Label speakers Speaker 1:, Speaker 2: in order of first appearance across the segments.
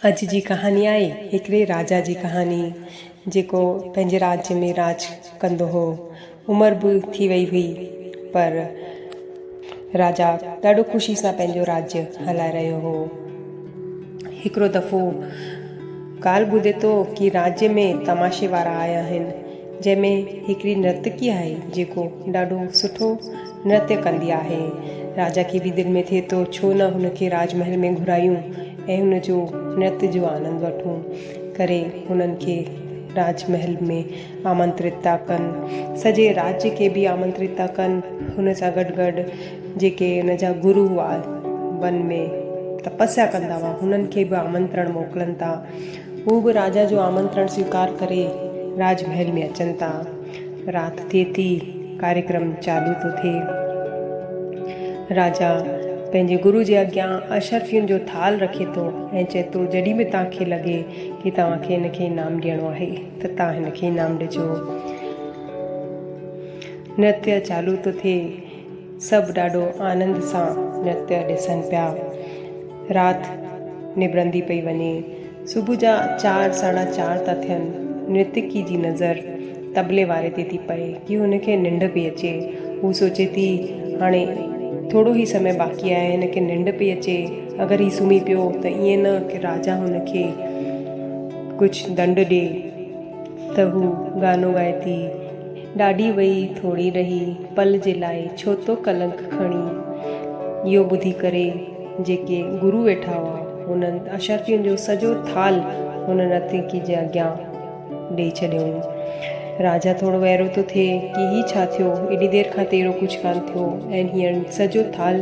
Speaker 1: अज जी कहानी आहे हिकिड़े राजा जी कहानी जेको पंहिंजे राज्य में राज कंदो हो। उमिरि बि थी वई हुई पर राजा ॾाढो ख़ुशी सां पंहिंजो राज्य हलाए रहियो हो। हिकिड़ो दफ़ो ॻाल्हि ॿुधे थो कि राज्य में तमाशे वारा आया आहिनि, जंहिंमें हिकिड़ी नर्तकी आहे जेको ॾाढो सुठो नृत्य कंदी आहे। राजा खे बि दिलि में थिए थो छो न हुनखे राजमहल में घुरायूं ऐं हुनजो नृत्य जो आनंद वठूं। करे हुननि खे राजमहल में आमंत्रित था कनि, सॼे राज्य खे बि आमंत्रित था कनि। हुन सां गॾु गॾु जेके हिन जा गुरु हुआ वन में तपस्या कंदा हुआ हुननि खे बि आमंत्रण मोकिलनि था। हू बि राजा जो आमंत्रण स्वीकार करे राजमहल में अचनि था। राति थिए थी, कार्यक्रम चालू थो थिए। राजा पंहिंजे गुरु जे अॻियां अशर्फियुनि जो थाल रखे थो ऐं चए थो जॾहिं बि तव्हांखे लॻे कि तव्हांखे हिनखे इनाम ॾियणो आहे त तव्हां हिनखे इनाम ॾिजो। नृत्य चालू थो थिए, सभु ॾाढो आनंद सां नृत्य ॾिसनि पिया। राति निबरंदी पई वञे, सुबुह जा 4 साढा 4 था थियनि। नृत्यकी जी नज़र तबले वारे ते थी पए कि हुनखे निंड पई अचे। हू सोचे थी हाणे थोरो ई समय बाक़ी आहे, हिनखे निंड पई अचे। अगरि ही सुम्ही पियो त ईअं न कि राजा हुनखे कुझु दंड ॾिए। त हू गानो ॻाए थी, ॾाढी वई थोरी रही पल जे लाइ छो तो कलंक खणी। इहो ॿुधी करे जेके गुरु वेठा हुआ हुननि अशर्फियुनि जो सॼो थाल हुन नर्तकी जे अॻियां ॾेई छॾियऊं। राजा थोरो वैरो थो थिए कि ही छा थियो, एॾी देरि खां तेरो कुझु कान थियो ऐं हींअर सॼो थाल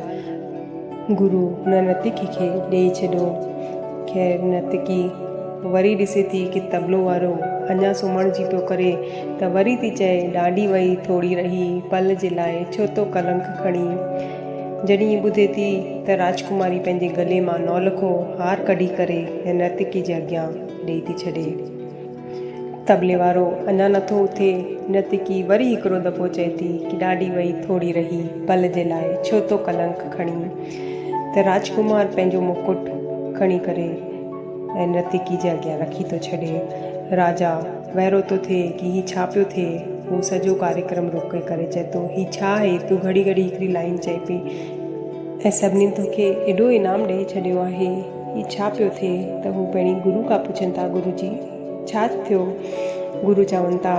Speaker 1: गुरु हुन नर्तकी खे ॾेई छॾियो। ख़ैर नर्तकी वरी ॾिसे थी कि तबलो वारो अञा सुम्हण जी पियो करे त वरी थी चए ॾाढी वई थोरी रही पल जे लाइ छो तो कलंक खणी। जॾहिं ॿुधे थी त राजकुमारी पंहिंजे गले मां नौलखो हार कढी करे ऐं नर्तकी जे अॻियां ॾेई थी छॾे। तबले वारो अञा नथो उथे। नर्तकी वरी हिकिड़ो दफ़ो चए थी कि ॾाढी वई थोरी रही पल जे लाइ छो तो कलंक खणी। त राजकुमार पंहिंजो मुकुट खणी करे ऐं नर्तकी जे अॻियां रखी थो छॾे। राजा वैरो थो थिए कि ही छा पियो थिए। हू सॼो कार्यक्रम रोके करे चए थो ही छा आहे, तूं घड़ी घड़ी हिकिड़ी लाइन चए पई ऐं सभिनी तोखे एॾो इनाम ॾेई छॾियो आहे, ही छा पियो थिए। त हू पहिरीं गुरु खां पुछनि था गुरु जी छा थियो। गुरु चवनि था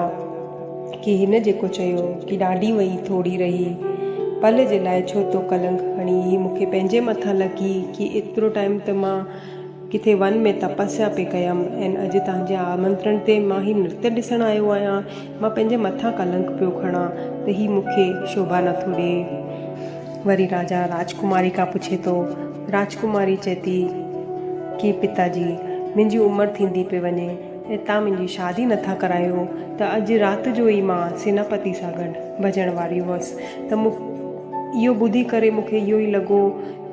Speaker 1: कि हिन जेको चयो कि ॾाढी वई थोरी रही पल जे लाइ छो तो कलंक खणी, ही मूंखे पंहिंजे मथां लॻी कि एतिरो टाइम त मां किथे वन में तपस्या पे कयमि ऐं अॼु तव्हांजे आमंत्रण ते मां ही नृत्य ॾिसण आयो आहियां। मां पंहिंजे मथां कलंक पियो खणा त ही मूंखे शोभा नथो ॾिए। वरी राजा राजकुमारी खां पुछे थो। राजकुमारी चए थी कि पिताजी मुंहिंजी उमिरि थींदी पई वञे ऐं तव्हां मुंहिंजी शादी नथा करायो त अॼु राति जो ई मां सेनापति सां गॾु भॼण वारी हुअसि। त इहो ॿुधी करे मूंखे इहो ई लॻो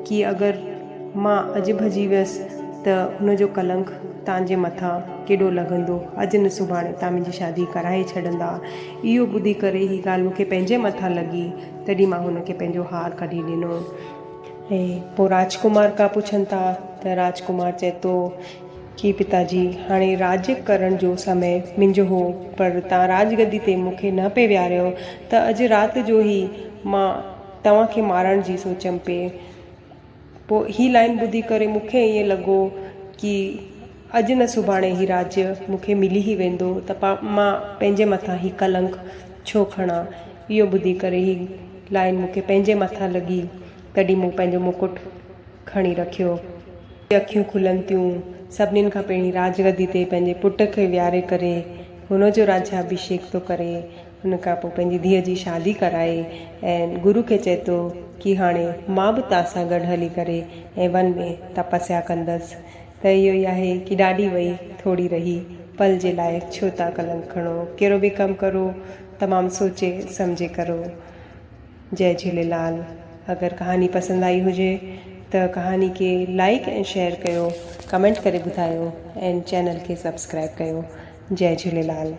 Speaker 1: कि अगरि मां अॼु भॼी वियसि त हुनजो कलंक तव्हांजे मथां केॾो लॻंदो। अॼु न सुभाणे तव्हां मुंहिंजी शादी कराए छॾंदा। इहो ॿुधी करे ही ॻाल्हि मूंखे पंहिंजे मथां लॻी, तॾहिं मां हुनखे पंहिंजो हार कढी ॾिनो। ऐं पोइ राजकुमार खां पुछनि था त राजकुमार चए थो कि पिताजी हाणे राज्य करण जो समय मुंहिंजो हो पर तव्हां राजगद्दी ते मूंखे न पे विहारियो त अॼु राति जो ई मां तव्हांखे मारण जी सोचमि पे। पोइ ही लाइन ॿुधी करे मूंखे ईअं लॻो कि अॼु न सुभाणे ही राज्य मूंखे मिली ई वेंदो त मां पंहिंजे मथां ही कलंक छो खणा। इहो ॿुधी करे ही लाइन मूंखे पंहिंजे मथां लॻी, तॾहिं मूं पंहिंजो मुकुट खणी रखियो। अखियूं खुलनि थियूं, सभिनीनि खां पहिरीं राजगद्दी ते पंहिंजे पुट खे विहारे करे हुनजो राज्याभिषेक थो करे। हुन खां पोइ पंहिंजी धीअ जी शादी कराए ऐं गुरु खे चए थो कि हाणे मां बि तव्हां सां गॾु हली करे ऐं वन में तपस्या कंदसि। त इहो ई आहे कि ॾाढी वई थोरी रही पल जे लाइ छो था कलंक खणो। कहिड़ो बि कमु करो तमामु सोचे सम्झे करो। जय झूलेलाल। अगरि कहानी पसंदि आई हुजे त कहानी खे लाइक ऐं शेयर कयो, कमेंट करे ॿुधायो ऐं चैनल खे सब्सक्राइब कयो। जय झूलेलाल।